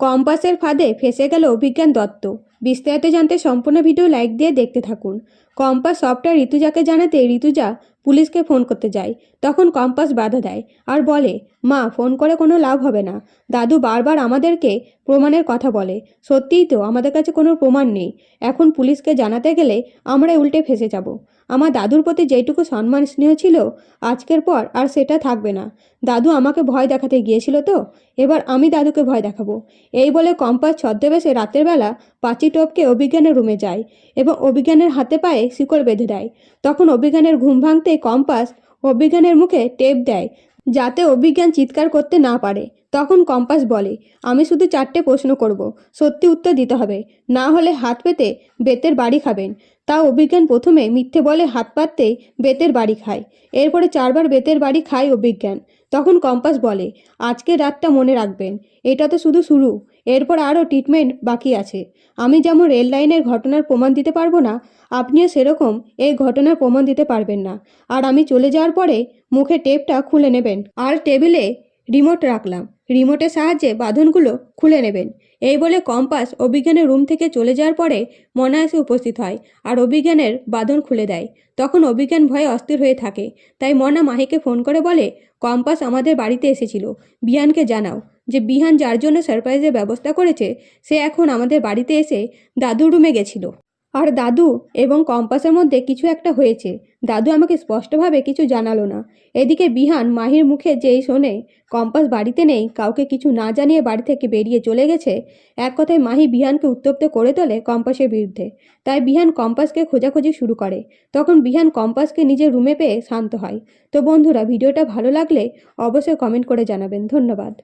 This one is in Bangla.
কম্পাসের ফাঁদে ফেসে গেল অভিজ্ঞান দত্ত। বিস্তারিত জানতে সম্পূর্ণ ভিডিও লাইক দিয়ে দেখতে থাকুন। কম্পাস সবটা ঋতুজাকে জানাতে ঋতুজা পুলিশকে ফোন করতে যায়। তখন কম্পাস বাধা দেয় আর বলে, মা, ফোন করে কোনো লাভ হবে না। দাদু বারবার আমাদেরকে প্রমাণের কথা বলে। সত্যিই তো আমাদের কাছে কোনো প্রমাণ নেই। এখন পুলিশকে জানাতে গেলে আমরা উল্টে ফেসে যাব। আমার দাদুর প্রতি যেটুকু সম্মান স্নেহ ছিল, আজকের পর আর সেটা থাকবে না। দাদু আমাকে ভয় দেখাতে গিয়েছিল তো, এবার আমি দাদুকে ভয় দেখাবো। এই বলে কম্পাস ছদ্মবেশে রাতের বেলা পাঁচি টপকে অভিজ্ঞানের রুমে যায় এবং অভিজ্ঞানের হাতে পায়ে শিকড় বেঁধে দেয়। তখন অভিজ্ঞানের ঘুম ভাঙতেই কম্পাস অভিজ্ঞানের মুখে টেপ দেয়, যাতে অভিজ্ঞান চিৎকার করতে না পারে। তখন কম্পাস বলে, আমি শুধু 4টে প্রশ্ন করব, সত্যি উত্তর দিতে হবে, না হলে হাত পেতে বেতের বাড়ি খাবেন। তাও অভিজ্ঞান প্রথমে মিথ্যে বলে হাত পাততেই বেতের বাড়ি খায়। এরপরে 4বার বেতের বাড়ি খায় অভিজ্ঞান। তখন কম্পাস বলে, আজকের রাতটা মনে রাখবেন, এটা তো শুধু শুরু, এরপর আরও ট্রিটমেন্ট বাকি আছে। আমি যেমন রেল লাইনের ঘটনার প্রমাণ দিতে পারবো না, আপনিও সেরকম এই ঘটনার প্রমাণ দিতে পারবেন না। আর আমি চলে যাওয়ার পরে মুখে টেপটা খুলে নেবেন আর টেবিলে রিমোট রাখলাম, রিমোটের সাহায্যে বাঁধনগুলো খুলে নেবেন। এই বলে কম্পাস অভিজ্ঞানের রুম থেকে চলে যাওয়ার পরে মনা এসে উপস্থিত হয় আর অভিজ্ঞানের বাঁধন খুলে দেয়। তখন অভিজ্ঞান ভয়ে অস্থির হয়ে থাকে। তাই মনা মাহিকে ফোন করে বলে, কম্পাস আমাদের বাড়িতে এসেছিল, বিহানকে জানাও যে বিহান যার জন্য সারপ্রাইজের ব্যবস্থা করেছে সে এখন আমাদের বাড়িতে এসে দাদুর রুমে গেছিল। আর দাদু এবং কম্পাসের মধ্যে কিছু একটা হয়েছে। দাদু আমাকে স্পষ্টভাবে কিছু জানালো না। এদিকে বিহান মাহির মুখে যেই শোনে কম্পাস বাড়িতে নেই, কাউকে কিছু না জানিয়ে বাড়ি থেকে বেরিয়ে চলে গেছে, এক কথায় মাহি বিহানকে উত্তপ্ত করে তোলে কম্পাসের বিরুদ্ধে। তাই বিহান কম্পাসকে খোঁজাখুঁজি শুরু করে। তখন বিহান কম্পাসকে নিজের রুমে পেয়ে শান্ত হয়। তো বন্ধুরা, ভিডিওটা ভালো লাগলে অবশ্যই কমেন্ট করে জানাবেন। ধন্যবাদ।